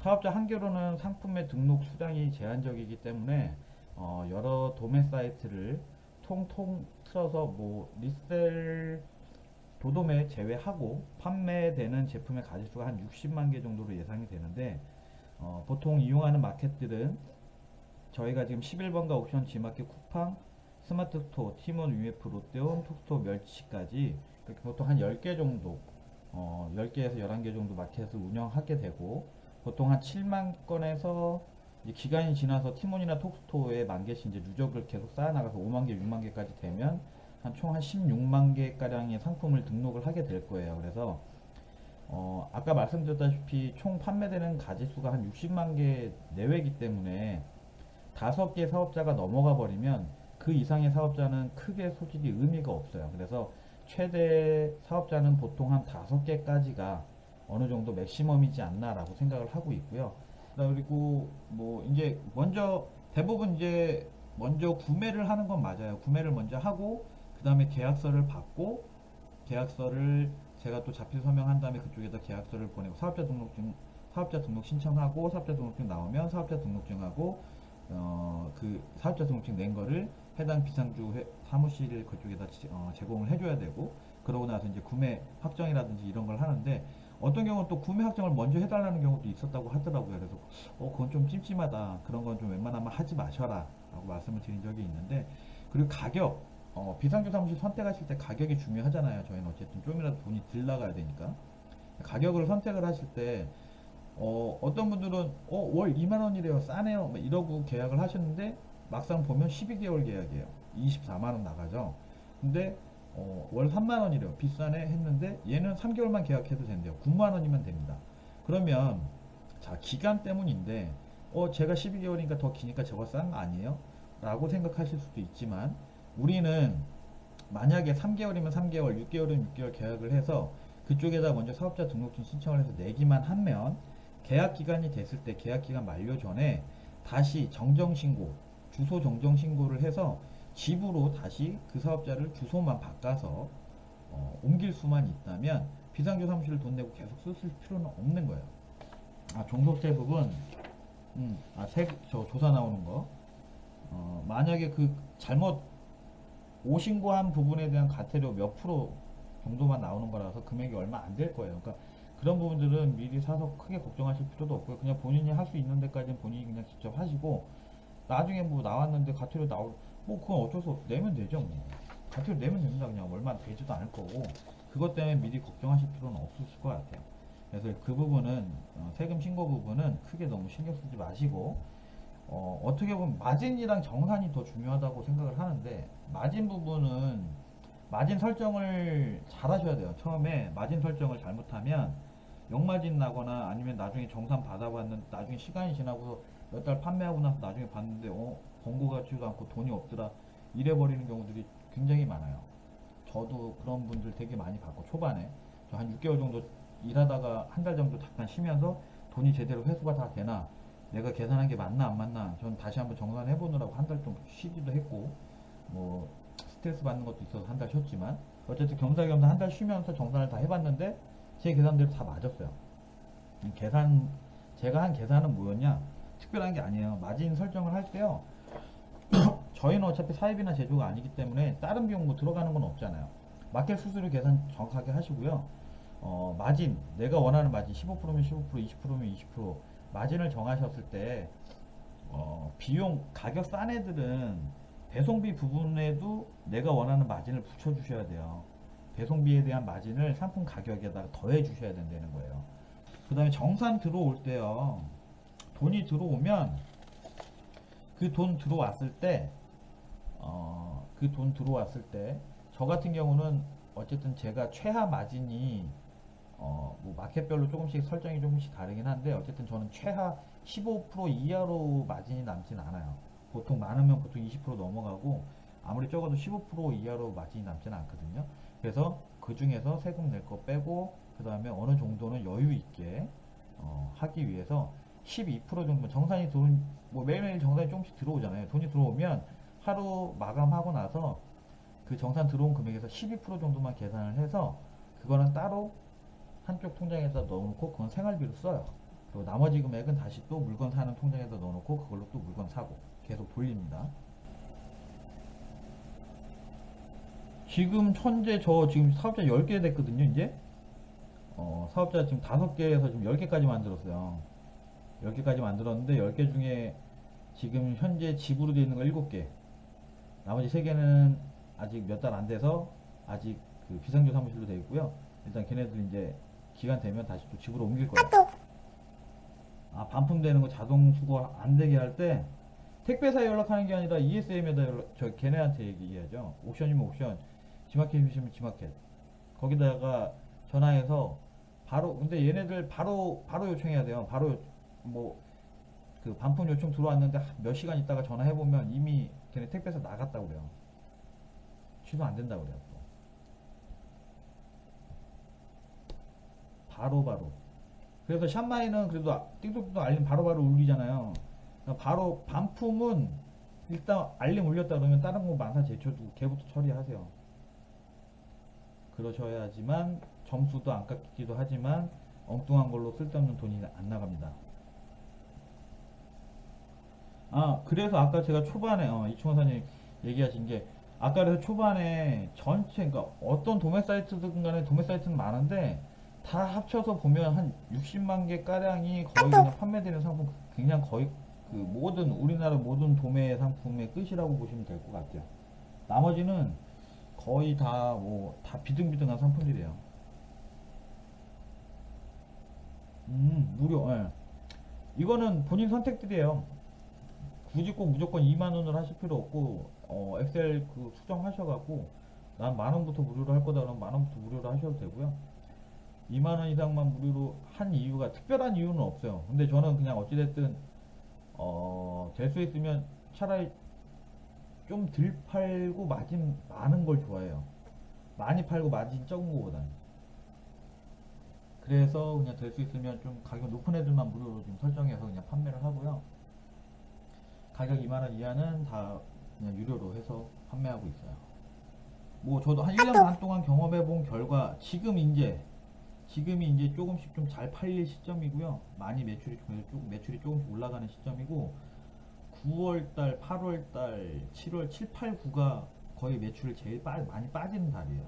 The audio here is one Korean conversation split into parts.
사업자 한 개로는 상품의 등록 수량이 제한적이기 때문에 여러 도매 사이트를 통통 틀어서 뭐 리셀 도도매 제외하고 판매되는 제품의 가짓수가 한 60만 개 정도로 예상이 되는데 보통 이용하는 마켓들은 저희가 지금 11번가 옵션 G마켓 쿠팡 스마트 스토어 티몬 UF 롯데홈 톡스토어 멸치까지 그렇게 보통 한 10개 정도 10개에서 11개 정도 마켓을 운영하게 되고 보통 한 7만 건에서 이제 기간이 지나서 티몬이나 톡스토어에 만 개씩 이제 누적을 계속 쌓아나가서 5만 개, 6만 개까지 되면 한 총 한 16만 개 가량의 상품을 등록을 하게 될 거예요. 그래서 아까 말씀드렸다시피 총 판매되는 가짓수가 한 60만 개 내외이기 때문에 5개 사업자가 넘어가 버리면 그 이상의 사업자는 크게 솔직히 의미가 없어요. 그래서 최대 사업자는 보통 한 5개까지가 어느 정도 맥시멈이지 않나라고 생각을 하고 있고요. 그리고 뭐 이제 먼저 대부분 이제 먼저 구매를 하는 건 맞아요. 구매를 먼저 하고 그 다음에 계약서를 받고 계약서를 제가 또 자필 서명한 다음에 그쪽에다 계약서를 보내고 사업자 등록 신청하고 사업자 등록증 나오면 사업자 등록증하고 그 사업자 등록증 낸 거를 해당 비상주 사무실 그쪽에다 제공을 해줘야 되고 그러고 나서 이제 구매 확정이라든지 이런 걸 하는데 어떤 경우는 또 구매 확정을 먼저 해달라는 경우도 있었다고 하더라고요. 그래서 그건 좀 찜찜하다. 그런 건 좀 웬만하면 하지 마셔라 라고 말씀을 드린 적이 있는데 그리고 가격 비상주 사무실 선택하실 때 가격이 중요하잖아요. 저희는 어쨌든 좀이라도 돈이 덜 나가야 되니까 가격을 선택을 하실 때 어떤 분들은 월 2만 원이래요. 싸네요. 막 이러고 계약을 하셨는데 막상 보면 12개월 계약이에요. 24만 원 나가죠. 근데 월 3만 원이래요. 비싸네 했는데 얘는 3개월만 계약해도 된대요. 9만 원이면 됩니다. 그러면 자 기간 때문인데 제가 12개월이니까 더 기니까 저거 싼 거 아니에요? 라고 생각하실 수도 있지만 우리는 만약에 3개월이면 3개월, 6개월이면 6개월 계약을 해서 그쪽에다 먼저 사업자 등록증 신청을 해서 내기만 하면 계약 기간이 됐을 때 계약 기간 만료 전에 다시 정정신고, 주소 정정신고를 해서 집으로 다시 그 사업자를 주소만 바꿔서 옮길 수만 있다면 비상조 사무실을 돈 내고 계속 쓰실 필요는 없는 거예요. 종속세 부분, 저 조사 나오는 거. 만약에 그 잘못 오신고한 부분에 대한 과태료 몇 프로 정도만 나오는 거라서 금액이 얼마 안 될 거예요. 그러니까 그런 부분들은 미리 사서 크게 걱정하실 필요도 없고요. 그냥 본인이 할 수 있는 데까지는 본인이 그냥 직접 하시고 나중에 뭐 나왔는데 과태료 뭐 그건 어쩔 수 없어 내면 되죠. 뭐 과태료 내면 됩니다. 그냥 얼마 되지도 않을 거고 그것 때문에 미리 걱정하실 필요는 없으실 것 같아요. 그래서 그 부분은 세금 신고 부분은 크게 너무 신경 쓰지 마시고 어떻게 보면 마진이랑 정산이 더 중요하다고 생각을 하는데 마진 부분은 마진 설정을 잘 하셔야 돼요. 처음에 마진 설정을 잘못하면 역마진 나거나 아니면 나중에 정산 받아봤는데 나중에 시간이 지나고서 몇 달 판매하고 나서 나중에 봤는데 권고 같지도 않고 돈이 없더라 이래버리는 경우들이 굉장히 많아요. 저도 그런 분들 되게 많이 봤고 초반에 저 한 6개월 정도 일하다가 한 달 정도 잠깐 쉬면서 돈이 제대로 회수가 다 되나 내가 계산한 게 맞나 안 맞나 전 다시 한번 정산해 보느라고 한 달 좀 쉬기도 했고 뭐 스트레스 받는 것도 있어서 한 달 쉬었지만 어쨌든 겸사겸사 한 달 쉬면서 정산을 다 해봤는데 제 계산대로 다 맞았어요. 제가 한 계산은 뭐였냐 특별한 게 아니에요. 마진 설정을 할 때요 저희는 어차피 사입이나 제조가 아니기 때문에 다른 비용 뭐 들어가는 건 없잖아요. 마켓 수수료 계산 정확하게 하시고요. 마진 내가 원하는 마진 15%면 15% 20%면 20% 마진을 정하셨을 때 비용 가격 싼 애들은 배송비 부분에도 내가 원하는 마진을 붙여 주셔야 돼요. 배송비에 대한 마진을 상품 가격에다가 더해 주셔야 된다는 거예요. 그 다음에 정산 들어올 때요 돈이 들어오면 그 돈 들어왔을 때 저 같은 경우는 어쨌든 제가 최하 마진이 뭐 마켓별로 조금씩 설정이 조금씩 다르긴 한데 어쨌든 저는 최하 15% 이하로 마진이 남진 않아요. 보통 많으면 보통 20% 넘어가고 아무리 적어도 15% 이하로 마진이 남지는 않거든요. 그래서 그 중에서 세금 낼 거 빼고 그 다음에 어느 정도는 여유 있게 하기 위해서 12% 정도 정산이 뭐 매일매일 정산이 조금씩 들어오잖아요. 돈이 들어오면 하루 마감하고 나서 그 정산 들어온 금액에서 12% 정도만 계산을 해서 그거는 따로 한쪽 통장에다 넣어놓고 그건 생활비로 써요. 그리고 나머지 금액은 다시 또 물건 사는 통장에다 넣어놓고 그걸로 또 물건 사고 계속 돌립니다. 지금 현재 저 지금 사업자 10개 됐거든요. 이제 사업자 지금 5개에서 지금 10개까지 만들었어요. 10개까지 만들었는데 10개 중에 지금 현재 집으로 되어 있는 거 7개, 나머지 3개는 아직 몇 달 안 돼서 아직 그 비상조 사무실로 되어 있고요. 일단 걔네들 이제 기간 되면 다시 또 집으로 옮길 거예요. 아, 반품되는 거 자동 수거 안 되게 할 때 택배사에 연락하는 게 아니라 ESM에다 저 걔네한테 얘기해야죠. 옥션이면 옥션, 지마켓이면 지마켓. 거기다가 전화해서 바로, 근데 얘네들 바로 요청해야 돼요. 바로 뭐 그 반품 요청 들어왔는데 몇 시간 있다가 전화해 보면 이미 걔네 택배사 나갔다고 그래요. 취소 안 된다고 그래요. 또. 바로. 그래서 샵마이는 그래도 띵톡도 알림 바로바로 울리잖아요. 그러니까 바로 반품은 일단 알림 울렸다 그러면 다른 거 만사 제쳐두고 걔부터 처리하세요. 그러셔야지만 점수도 안 깎이기도 하지만 엉뚱한 걸로 쓸데없는 돈이 안 나갑니다. 아, 그래서 아까 제가 초반에 이충원사님 얘기하신 게, 아까 그래서 초반에 전체, 그러니까 어떤 도매 사이트든 간에 도매 사이트는 많은데 다 합쳐서 보면 한 60만 개 가량이 거의 그냥 판매되는 상품, 그냥 거의 그 모든 우리나라 모든 도매 상품의 끝이라고 보시면 될 것 같아요. 나머지는 거의 다 뭐 다 비등비등한 상품들이에요. 무료. 예. 이거는 본인 선택들이에요. 굳이 꼭 무조건 2만 원을 하실 필요 없고, 엑셀 그 수정하셔갖고 난 만 원부터 무료로 할 거다 그러면 만 원부터 무료로 하셔도 되고요. 2만 원 이상만 무료로 한 이유가 특별한 이유는 없어요. 근데 저는 그냥 어찌됐든 될 수 있으면 차라리 좀 덜 팔고 마진 많은 걸 좋아해요. 많이 팔고 마진 적은 거보다는. 그래서 그냥 될 수 있으면 좀 가격 높은 애들만 무료로 좀 설정해서 그냥 판매를 하고요. 가격 2만 원 이하는 다 그냥 유료로 해서 판매하고 있어요. 뭐 저도 한 1년 반 동안 경험해 본 결과 지금이 이제 조금씩 좀 잘 팔릴 시점이고요. 많이 매출이 조금씩 올라가는 시점이고, 9월달, 8월달, 7월, 7, 8, 9가 거의 매출이 제일 많이 빠지는 달이에요.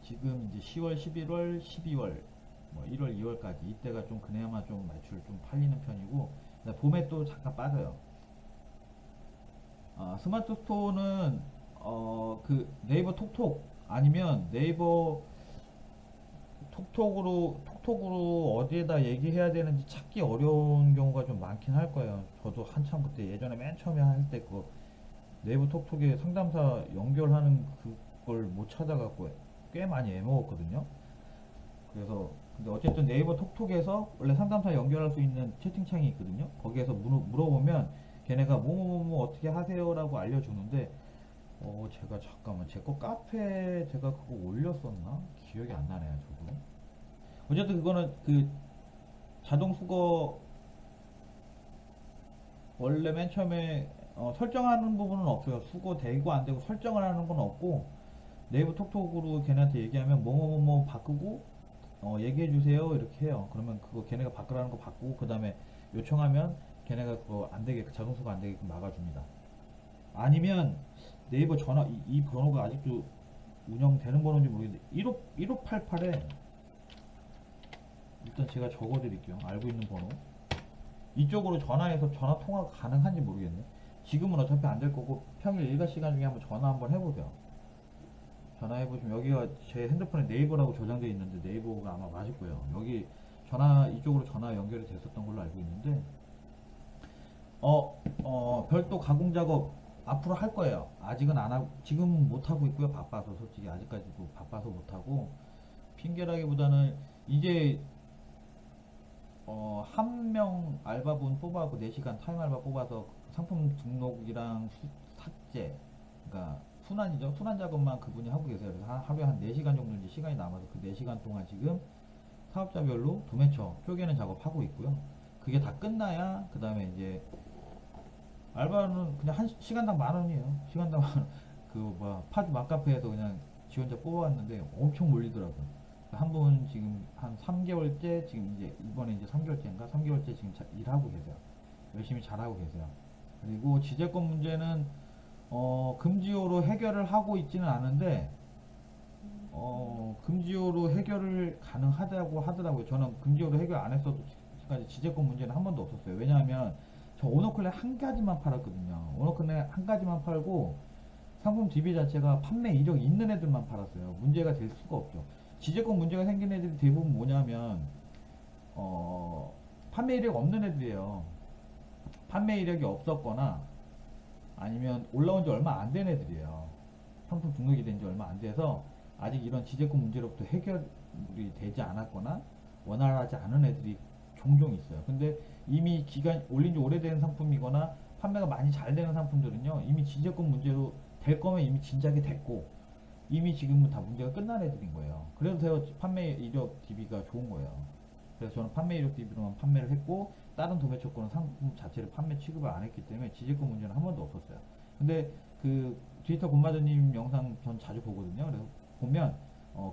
지금 이제 10월, 11월, 12월, 뭐 1월, 2월까지 이때가 좀 그나마 좀 매출 좀 팔리는 편이고, 봄에 또 잠깐 빠져요. 스마트 스토어는 그 네이버 톡톡 아니면 네이버 톡톡으로 어디에다 얘기해야 되는지 찾기 어려운 경우가 좀 많긴 할 거예요. 저도 한참 그때 예전에 맨 처음에 할 때 그 네이버 톡톡에 상담사 연결하는 그걸 못 찾아갖고 꽤 많이 애먹었거든요. 그래서 근데 어쨌든 네이버 톡톡에서 원래 상담사 연결할 수 있는 채팅창이 있거든요. 거기에서 물어보면 걔네가 뭐뭐뭐 어떻게 하세요라고 알려주는데, 제가 잠깐만 제 거 카페 제가 그거 올렸었나? 기억이 안 나네요, 저도. 어쨌든 그거는 그 자동 수거 원래 맨 처음에 설정하는 부분은 없어요. 수거 되고 안 되고 설정을 하는 건 없고, 네이버 톡톡으로 걔네한테 얘기하면 뭐뭐뭐 바꾸고 얘기해 주세요 이렇게 해요. 그러면 그거 걔네가 바꾸라는 거 바꾸고, 그 다음에 요청하면 걔네가 그거 안 되게 자동 수거 안 되게끔 막아줍니다. 아니면 네이버 전화 이 번호가 아직도 운영되는 번호인지 모르겠는데 1588에 일단 제가 적어 드릴게요. 알고 있는 번호. 이쪽으로 전화해서 전화 통화가 가능한지 모르겠네. 지금은 어차피 안 될 거고 평일 일과 시간 중에 한번 전화 한번 해보세요. 전화해보시면 여기가 제 핸드폰에 네이버라고 저장되어 있는데 네이버가 아마 맞을 거예요. 여기 이쪽으로 전화 연결이 됐었던 걸로 알고 있는데, 별도 가공 작업 앞으로 할 거예요. 아직은 안 하고, 지금 못 하고 있고요. 바빠서, 솔직히 아직까지도 바빠서 못 하고, 핑계라기보다는 이제 한 명 알바분 뽑아갖고 4시간 타임 알바 뽑아서 상품 등록이랑 삭제, 그러니까 순환 작업만 그분이 하고 계세요. 그래서 하루에 한 4시간 정도 이제 시간이 남아서 그 4시간 동안 지금 사업자별로 도매처 쪼개는 작업하고 있고요. 그게 다 끝나야 그 다음에 이제 알바는 그냥 한 시간당 10,000원이에요. 시간당 그 파주 맘카페에서 그냥 지원자 뽑아왔는데 엄청 몰리더라고요. 한 분 지금 한 3개월째 지금 이제 이번에 이제 3개월째인가 3개월째 지금 일하고 계세요. 열심히 잘하고 계세요. 그리고 지재권 문제는 금지어로 해결을 하고 있지는 않은데 금지어로 해결을 가능하다고 하더라고요. 저는 금지어로 해결 안 했어도 지금까지 지재권 문제는 한 번도 없었어요. 왜냐하면 저 오너클랜 한 가지만 팔았거든요. 오너클랜 한 가지만 팔고 상품 DB 자체가 판매 이력이 있는 애들만 팔았어요. 문제가 될 수가 없죠. 지재권 문제가 생긴 애들이 대부분 뭐냐면 판매 이력 없는 애들이에요. 판매 이력이 없었거나 아니면 올라온 지 얼마 안 된 애들이에요. 상품 등록이 된 지 얼마 안 돼서 아직 이런 지재권 문제로부터 해결이 되지 않았거나 원활하지 않은 애들이 종종 있어요. 근데 이미 기간 올린 지 오래된 상품이거나 판매가 많이 잘 되는 상품들은요, 이미 지재권 문제로 될 거면 이미 진작에 됐고 이미 지금은 다 문제가 끝난 애들인 거예요. 그래서 제가 판매 이력 DB가 좋은 거예요. 그래서 저는 판매 이력 DB로만 판매를 했고 다른 도매 조건은 상품 자체를 판매 취급을 안 했기 때문에 지재권 문제는 한 번도 없었어요. 근데 그 디지털 곰마저님 영상 전 자주 보거든요. 그래서 보면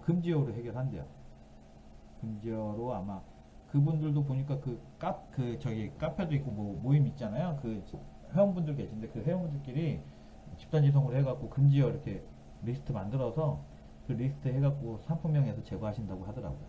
금지어로 해결한대요. 금지어로 아마 그분들도 보니까 저기 카페도 있고 뭐 모임 있잖아요. 그 회원분들 계신데 그 회원분들끼리 집단지성으로 해갖고 금지어 이렇게 리스트 만들어서 그 리스트 해갖고 상품명에서 제거하신다고 하더라고요.